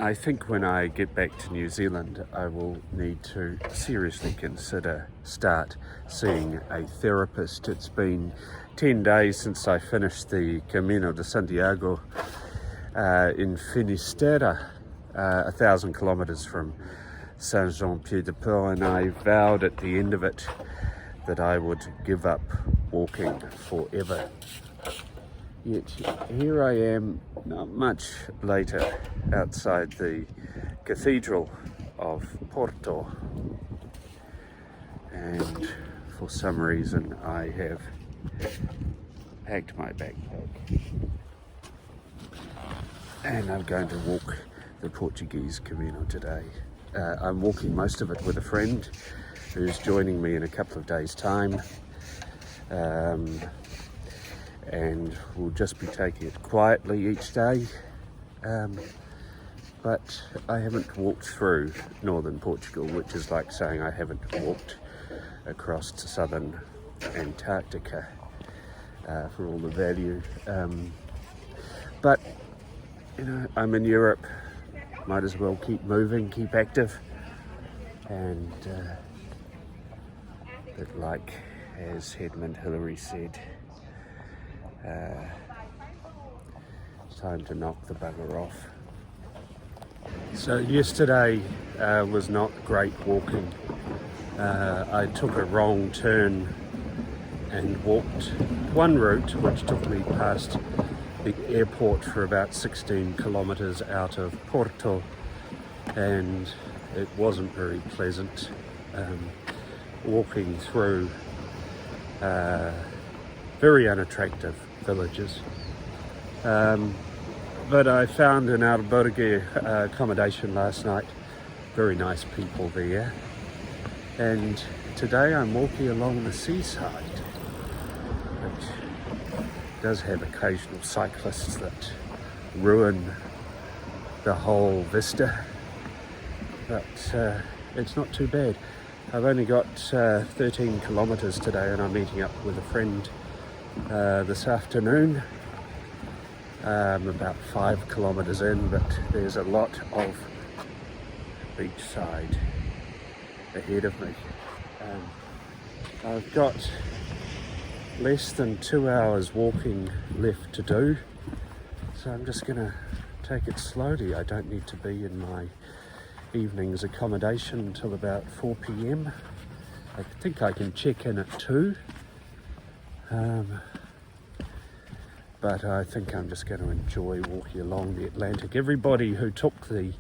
I think when I get back to New Zealand, I will need to seriously consider start seeing a therapist. It's been 10 days since I finished the Camino de Santiago in Finisterre, 1,000 kilometres from Saint-Jean-Pied-de-Port, and I vowed at the end of it that I would give up walking forever. Yet here I am, not much later, outside the cathedral of Porto, and for some reason I have packed my backpack and I'm going to walk the Portuguese Camino today. I'm walking most of it with a friend who's joining me in a couple of days' time. And we'll just be taking it quietly each day. But I haven't walked through northern Portugal, which is like saying I haven't walked across to southern Antarctica for all the value. But, you know, I'm in Europe, might as well keep moving, keep active. And but like as Edmund Hillary said, it's time to knock the bugger off. So yesterday was not great walking. I took a wrong turn and walked one route which took me past the airport for about 16 kilometres out of Porto, and it wasn't very pleasant walking through very unattractive villages. But I found an albergue accommodation last night, very nice people there, and today I'm walking along the seaside, which does have occasional cyclists that ruin the whole vista, but it's not too bad. I've only got 13 kilometres today, and I'm meeting up with a friend this afternoon. I'm about 5 kilometres in, but there's a lot of beachside ahead of me. I've got less than 2 hours walking left to do, so I'm just going to take it slowly. I don't need to be in my evening's accommodation until about 4 p.m. I think I can check in at 2. But I think I'm just going to enjoy walking along the Atlantic. Everybody who took the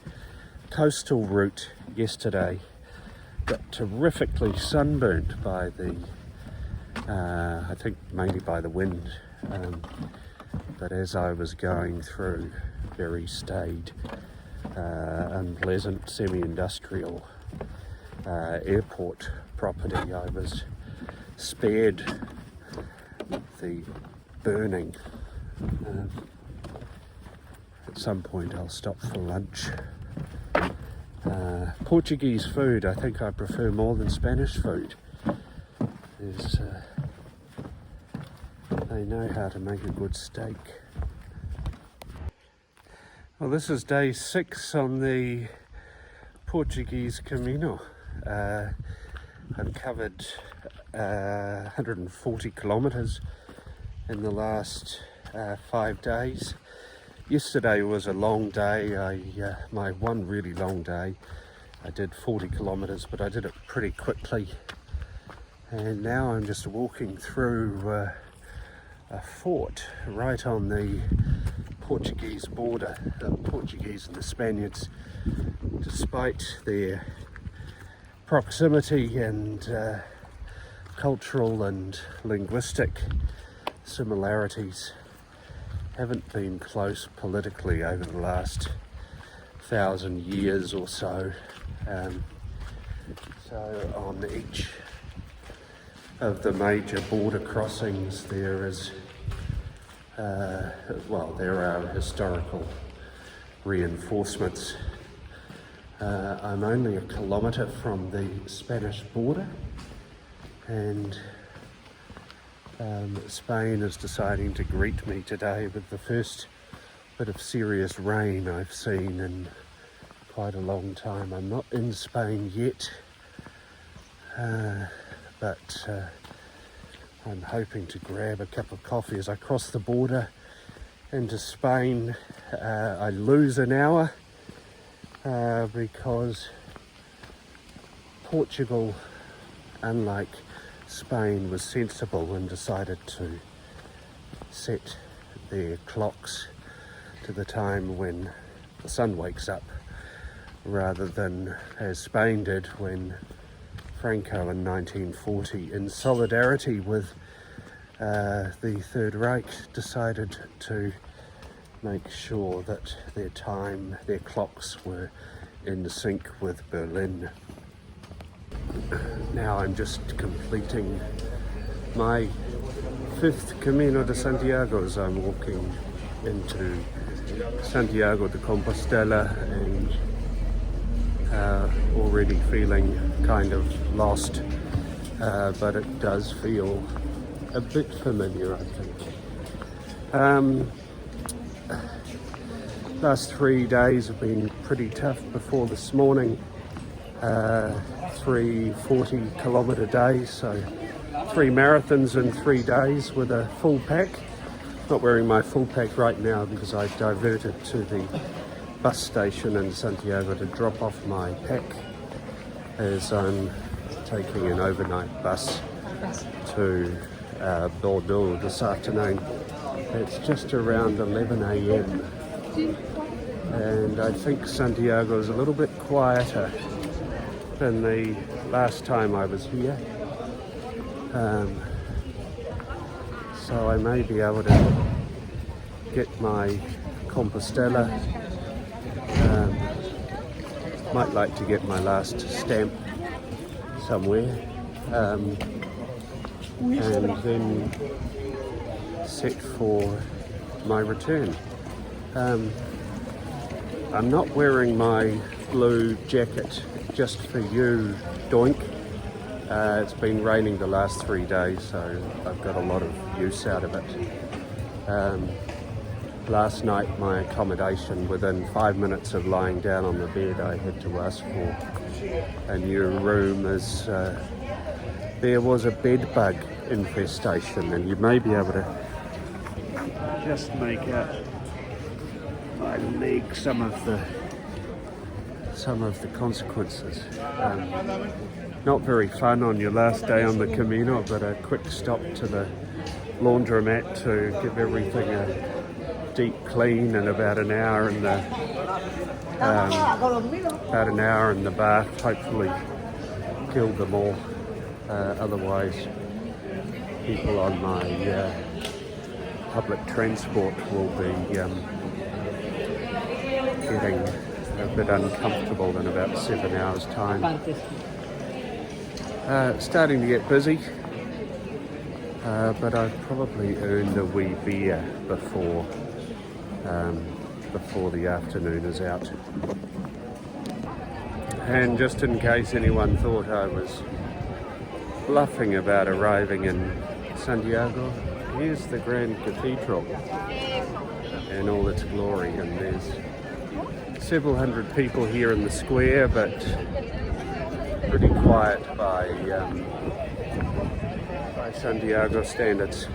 coastal route yesterday got terrifically sunburnt by the, I think mainly by the wind. But as I was going through very staid, unpleasant semi-industrial airport property, I was spared the burning. At some point I'll stop for lunch. Portuguese food, I think I prefer more than Spanish food. They know how to make a good steak. Well, this is day 6 on the Portuguese Camino. I've covered 140 kilometres in the last 5 days. Yesterday was a long day. My one really long day. I did 40 kilometres, but I did it pretty quickly. And now I'm just walking through a fort right on the Portuguese border. The Portuguese and the Spaniards, despite their proximity and cultural and linguistic similarities, haven't been close politically over the last 1,000 years or so. So on each of the major border crossings there is, there are historical reinforcements. I'm only a kilometre from the Spanish border, and Spain is deciding to greet me today with the first bit of serious rain I've seen in quite a long time. I'm not in Spain yet, but I'm hoping to grab a cup of coffee as I cross the border into Spain. I lose an hour because Portugal, unlike Spain, was sensible and decided to set their clocks to the time when the sun wakes up, rather than as Spain did when Franco in 1940, in solidarity with the Third Reich, decided to make sure that their clocks were in sync with Berlin. Now I'm just completing my 5th Camino de Santiago as I'm walking into Santiago de Compostela, and already feeling kind of lost, but it does feel a bit familiar, I think. Last 3 days have been pretty tough. Before this morning, 3 40-kilometre days, so 3 marathons in 3 days with a full pack. Not wearing my full pack right now because I diverted to the bus station in Santiago to drop off my pack, as I'm taking an overnight bus to Bordeaux this afternoon. It's just around 11 a.m. and I think Santiago is a little bit quieter than the last time I was here. So I may be able to get my Compostela. Might like to get my last stamp somewhere, and then set for my return. I'm not wearing my blue jacket just for you, doink. It's been raining the last 3 days, so I've got a lot of use out of it. Last night, my accommodation, within 5 minutes of lying down on the bed, I had to ask for a new room, as there was a bed bug infestation, and you may be able to just make out my leg some of the consequences. Not very fun on your last day on the Camino, but a quick stop to the laundromat to give everything a deep clean, and about an hour in the bath. Hopefully killed them all. Otherwise, people on my public transport will be getting a bit uncomfortable in about 7 hours' time. Starting to get busy, but I've probably earned a wee beer before the afternoon is out. And just in case anyone thought I was bluffing about arriving in Santiago, here's the Grand Cathedral in all its glory, and there's several hundred people here in the square, but pretty quiet by Santiago standards.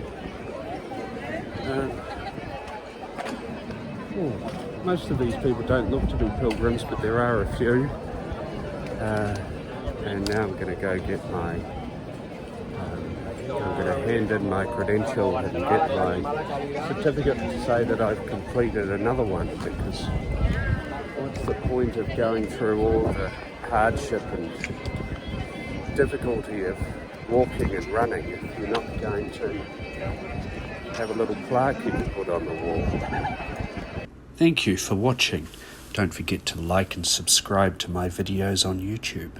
Most of these people don't look to be pilgrims, but there are a few. And now I'm going to go get I'm going to hand in my credential and get my certificate to say that I've completed another one, because what's the point of going through all the hardship and difficulty of walking and running if you're not going to have a little plaque you can put on the wall? Thank you for watching. Don't forget to like and subscribe to my videos on YouTube.